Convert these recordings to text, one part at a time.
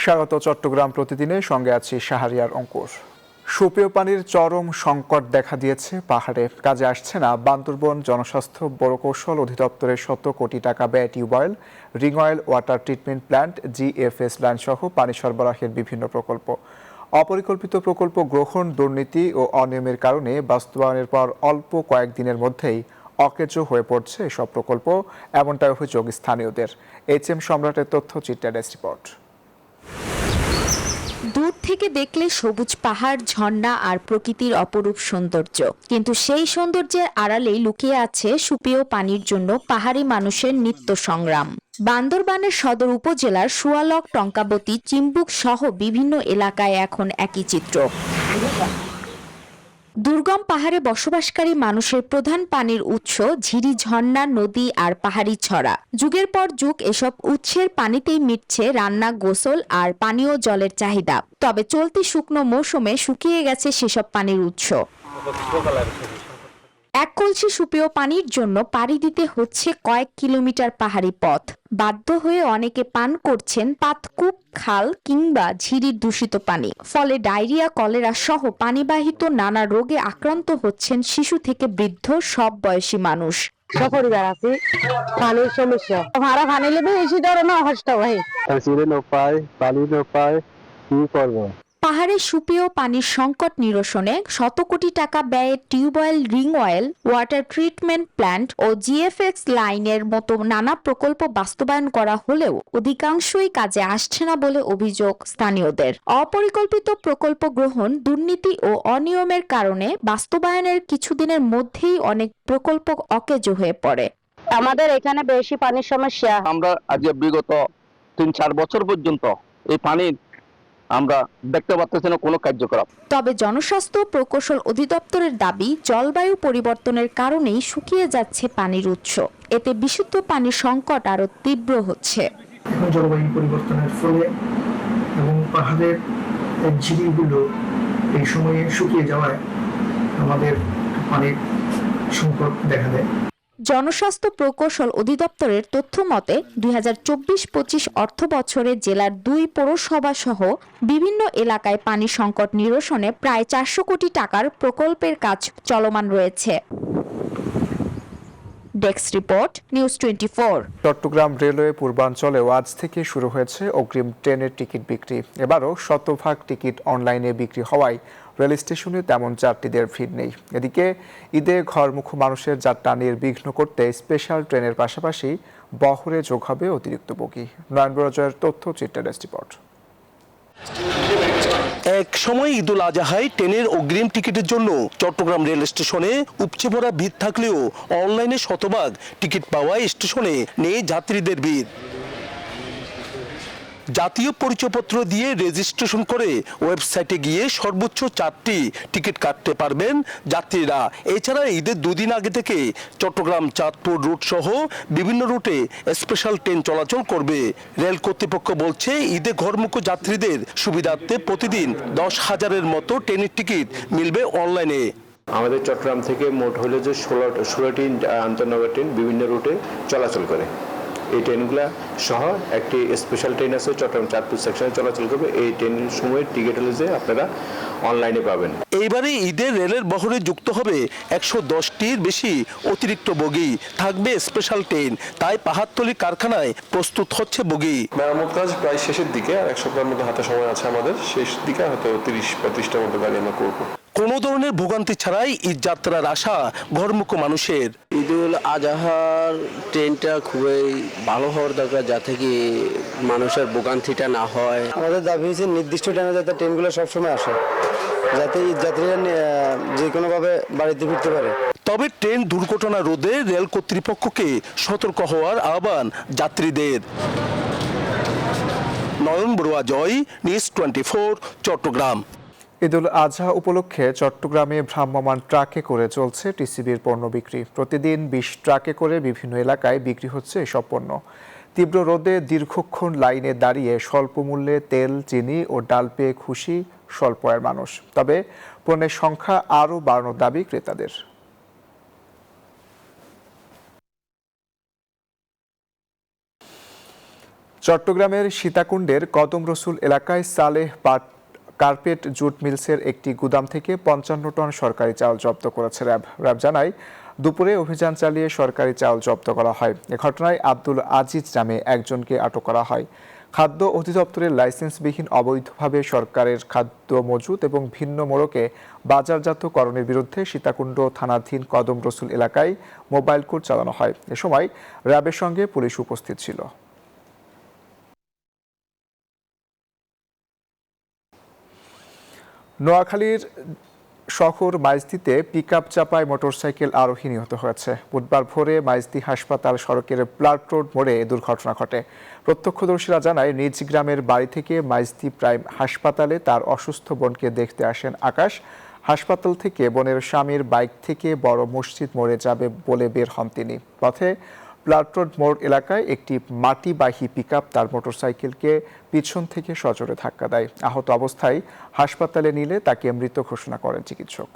স্বাগত চট্টগ্রাম প্রতিদিনে, সঙ্গে আছি শাহরিয়ার অঙ্কুর। সুপেয় পানির চরম সংকট দেখা দিয়েছে পাহাড়ে। কাজে আসছে না বান্দরবন জনস্বাস্থ্য বড়কৌশল অধিদপ্তরের ১০০ কোটি টাকা ব্যয়ে tubewell, ring well water treatment plant, GFS line সহ পানি সরবরাহের বিভিন্ন প্রকল্প। অপরিকল্পিত প্রকল্প গ্রহণ, দুর্নীতি ও অনিয়মের কারণে বাস্তবায়নের পর অল্প কয়েকদিনের মধ্যেই অকেজো হয়ে পড়ছে এসব প্রকল্প, এমনটাই অভিযোগ স্থানীয়দের। HM সম্রাটের তথ্যচিত্রের রিপোর্ট। দূর থেকে দেখলে সবুজ পাহাড়, ঝর্ণা আর প্রকৃতির অপরূপ সৌন্দর্য, কিন্তু সেই সৌন্দর্যের আড়ালেই লুকিয়ে আছে সুপেয় পানির জন্য পাহাড়ি মানুষের নিত্য সংগ্রাম। বান্দরবানের সদর উপজেলার সুয়ালক, টঙ্কাবতী, চিম্বুক সহ বিভিন্ন এলাকায় এখন একই চিত্র। দুর্গম পাহাড়ে বসবাসকারী মানুষের প্রধান পানির উৎস ঝিরি, ঝর্ণা, নদী আর পাহাড়ি ছড়া। যুগের পর যুগ এসব উৎসের পানিতেই মিটছে রান্না, গোসল আর পানীয় জলের চাহিদা। তবে চলতি শুকনো মৌসুমে শুকিয়ে গেছে সেসব পানির উৎস। এক কলসি সুপেয় পানির জন্য পাড়ি দিতে হচ্ছে কয়েক কিলোমিটার পাহাড়ি পথ। বাধ্য হয়ে অনেকে পান করছেন পাতকূপ, খাল কিংবা ঝিরির দূষিত পানি। ফলে ডায়রিয়া, কলেরা সহ পানিবাহিত নানা রোগে আক্রান্ত হচ্ছেন শিশু থেকে বৃদ্ধ সব বয়সী মানুষ। পরিবার আছে, পানির সমস্যা, ভাড়া পানি লেবে এসে ধরে না কষ্ট হয়, পানি পায়, কি করবো? পাহাড়ে সুপেয় পানির সংকট নিরসনে ১০০ কোটি টাকা ব্যয়ে tubewell, ring well, water treatment plant ও জিএফএক্স লাইনের মতো নানা প্রকল্প বাস্তবায়ন করা হলেও অধিকাংশই কাজে আসছে না বলে অভিযোগ স্থানীয়দের। অপরিকল্পিত প্রকল্প গ্রহণ, দুর্নীতি ও অনিয়মের কারণে বাস্তবায়নের কিছুদিনের মধ্যেই অনেক প্রকল্প অকেজো হয়ে পড়ে। আমাদের এখানে বেশি পানির সমস্যা। আমরা আজ বিগত ৩-৪ বছর পর্যন্ত এই পানির আমরা দেখতে পাচ্ছি না কোনো কার্যকলাপ। তবে জনস্বাস্থ্য প্রকৌশল অধিদপ্তরের দাবি, জলবায়ু পরিবর্তনের কারণেই শুকিয়ে যাচ্ছে পানির উৎস। এতে বিশুদ্ধ পানির সংকট আরো তীব্র হচ্ছে। এখন জলবায়ু পরিবর্তনের ফলে এবং পাহাড়ের ঝিরিগুলো এই সময়ে শুকিয়ে যাওয়ায় আমাদের পানির সংকট দেখা দেয়। জনস্বাস্থ্য প্রকৌশল অধিদপ্তরের তথ্য মতে ২০২৪-২৫ অর্থ বছরে জেলার ২ পৌরসভা সহ বিভিন্ন এলাকায় পানি সংকট নিরসনে প্রায় ৪০০ কোটি টাকার প্রকল্পের কাজ চলমান রয়েছে। Desk report, news 24। Chittagong railway পূর্বাঞ্চলেও আজ থেকে শুরু হয়েছে অগ্রিম ট্রেনের টিকিট বিক্রি। এবারও ১০০% টিকিট অনলাইনে বিক্রি হওয়ায় রেল স্টেশনে তেমন যাত্রীদের ভিড় নেই। এদিকে ঈদে ঘরমুখো মানুষের যাত্রা নির্বিঘ্ন করতে স্পেশাল ট্রেনের পাশাপাশি বহরে যোগ হবে অতিরিক্ত বগি। নয়ন বড়জয়ের তথ্যচিত্রের রিপোর্ট। এক সময় ঈদুল আজহায় ট্রেনের অগ্রিম টিকিটের জন্য চট্টগ্রাম রেল স্টেশনে উপচে পড়া ভিড় থাকলেও অনলাইনে ১০০% টিকিট পাওয়ায় স্টেশনে নেই যাত্রীদের ভিড়। জাতীয় পরিচয়পত্র দিয়ে রেজিস্ট্রেশন করে ওয়েবসাইটে গিয়ে সর্বোচ্চ 4টি টিকিট কাটতে পারবেন যাত্রীরা। এছাড়া ঈদের 2 দিন আগে থেকে চট্টগ্রাম চাঁদপুর রুট সহ বিভিন্ন রুটে স্পেশাল ট্রেন চলাচল করবে। রেল কর্তৃপক্ষ বলছে ঈদে ঘরমুখো যাত্রীদের সুবিধার্থে প্রতিদিন 10,000-এর মতো ট্রেনের টিকিট মিলবে অনলাইনে। আমাদের চট্টগ্রাম থেকে মোট হলো যে 16টি আন্তনগর ট্রেন বিভিন্ন রুটে চলাচল করে। এই ট্রেনগুলা সহ একটি স্পেশাল ট্রেন আছে চট্টগ্রাম চাঁদপুর সেকশনে চলাচল করবে। এই ট্রেনের সময়ের টিকিট হলে যে আপনারা অনলাইনে পাবেন। এইবারে ঈদের রেলের বহরে যুক্ত হবে 110টির বেশি অতিরিক্ত বগি, থাকবে স্পেশাল ট্রেন। তাই পাহাড়তলী কারখানায় প্রস্তুত হচ্ছে বগি। মেরামত কাজ প্রায় শেষের দিকে, আর 1 সপ্তাহের মধ্যে হাতে সময় আছে আমাদের। শেষ দিকে হয়তো 30-35টার মতো গাড়ি আমরা করবো। কোনো ধরনের ভোগান্তি ছাড়াই ঈদ যাত্রার আশা ঘরমুখো মানুষের। ঈদুল আজহার ট্রেনটা খুবই ভালো হওয়ার দরকার, যাতে কি মানুষের ভোগান্তিটা না হয়। আমাদের দাবি হচ্ছে নির্দিষ্ট টাইমে যাতে ট্রেনগুলো সবসময় আসে, যাতে ঈদ যাত্রীরা যে কোনোভাবে বাড়িতে ফিরতে পারে। তবে ট্রেন দুর্ঘটনা রোধে রেল কর্তৃপক্ষকে সতর্ক হওয়ার আহ্বান যাত্রীদের। নয়ন বড়ুয়া জয়, নিউজ 24, চট্টগ্রাম। ঈদুল আজহা উপলক্ষে চট্টগ্রামে ভ্রাম্যমাণ ট্রাকে করে চলছে টিসিবির পণ্য বিক্রি। প্রতিদিন 20 ট্রাকে করে বিভিন্ন এলাকায় বিক্রি হচ্ছে এসব পণ্য। তীব্র রোদে দীর্ঘক্ষণ লাইনে দাঁড়িয়ে স্বল্প মূল্যে তেল, চিনি ও ডাল পেয়ে খুশি স্বল্প আয়ের মানুষ। তবে পণ্যের সংখ্যা আরও বাড়ানোর দাবি ক্রেতাদের। চট্টগ্রামের সীতাকুণ্ডের কদম রসুল এলাকায় সালেহ কার্পেট জুট মিলসের একটি গুদাম থেকে 55 টন সরকারি চাউল জব্দ করেছে র্যাব জানায় দুপুরে অভিযান চালিয়ে সরকারি চাউল জব্দ করা হয়। এ ঘটনায় আব্দুল আজিজ নামে একজনকে আটক করা হয়। খাদ্য অধিদপ্তরের লাইসেন্সবিহীন অবৈধভাবে সরকারের খাদ্য মজুত এবং ভিন্ন মোড়কে বাজারজাতকরণের বিরুদ্ধে সীতাকুণ্ড থানাধীন কদম রসুল এলাকায় মোবাইল কোর্ট চালানো হয়। এ সময় র্যাবের সঙ্গে পুলিশ উপস্থিত ছিল। নোয়াখালীর শহর মাইজদিতে পিকআপ চাপায় মোটরসাইকেল আরোহী নিহত হয়েছে। বুধবার ভোরে মাইজদি হাসপাতাল সড়কের প্লাট রোড মোড়ে দুর্ঘটনা ঘটে। প্রত্যক্ষদর্শীরা জানায় নিজ গ্রামের বাড়ি থেকে মাইজদি প্রাইম হাসপাতালে তার অসুস্থ বোনকে দেখতে আসেন আকাশ। হাসপাতাল থেকে বোনের স্বামীর বাইক থেকে বড় মসজিদ মোড়ে যাবে বলে বের হন তিনি। পথে প্লাট রোড মোড় এলাকায় একটি মাটিবাহী পিকআপ তার মোটরসাইকেলকে পিছন থেকে সজোরে ধাক্কা দেয়। আহত অবস্থায় হাসপাতালে নিলে তাকে মৃত ঘোষণা করেন চিকিৎসক।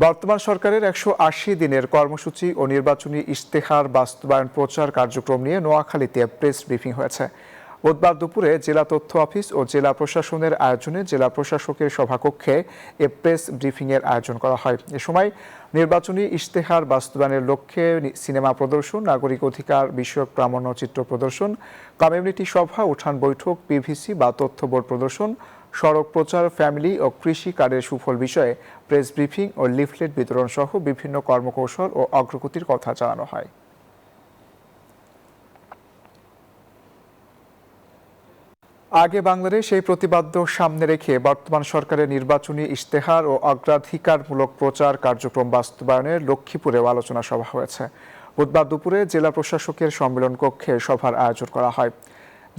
বর্তমান সরকারের 180 দিনের কর্মসূচি ও নির্বাচনী ইশতেহার বাস্তবায়ন প্রচার কার্যক্রম নিয়ে নোয়াখালীতে প্রেস ব্রিফিং হয়েছে। বুধবার দুপুরে জেলা তথ্য অফিস ও জেলা প্রশাসনের আয়োজনে জেলা প্রশাসকের সভাকক্ষে এ প্রেস ব্রিফিংয়ের আয়োজন করা হয়। এ সময় নির্বাচনী ইশতেহার বাস্তবায়নের লক্ষ্যে সিনেমা প্রদর্শন, নাগরিক অধিকার বিষয়ক প্রামাণ্যচিত্র প্রদর্শন, কমিউনিটি সভা, উঠান বৈঠক, পিভিসি বা তথ্য বোর্ড প্রদর্শন, সড়ক প্রচার, ফ্যামিলি ও কৃষি কার্ডের সুফল বিষয়ে প্রেস ব্রিফিং ও লিফলেট বিতরণ সহ বিভিন্ন কর্মকৌশল ও অগ্রগতির কথা জানানো হয়। আগে বাংলাদেশ এই প্রতিপাদ্য সামনে রেখে বর্তমান সরকারের নির্বাচনী ইশতেহার ও অগ্রাধিকারমূলক প্রচার কার্যক্রম বাস্তবায়নের লক্ষ্মীপুরেও আলোচনা সভা হয়েছে। বুধবার দুপুরে জেলা প্রশাসকের সম্মেলন কক্ষে সভার আয়োজন করা হয়।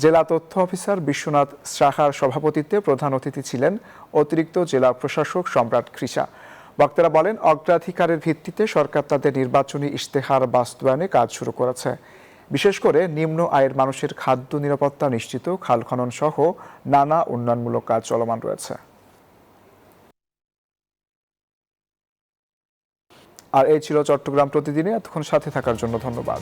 জেলা তথ্য অফিসার বিশ্বনাথ সাহার সভাপতিত্বে প্রধান অতিথি ছিলেন অতিরিক্ত জেলা প্রশাসক সম্রাট খ্রিসা। বক্তারা বলেন, অগ্রাধিকারের ভিত্তিতে সরকার তাদের নির্বাচনী ইশতেহার বাস্তবায়নে কাজ শুরু করেছে। বিশেষ করে নিম্ন আয়ের মানুষের খাদ্য নিরাপত্তা নিশ্চিত, খাল খনন সহ নানা উন্নয়নমূলক কাজ চলমান রয়েছে। আর এই ছিল চট্টগ্রাম প্রতিদিনে। এতক্ষণ সাথে থাকার জন্য ধন্যবাদ।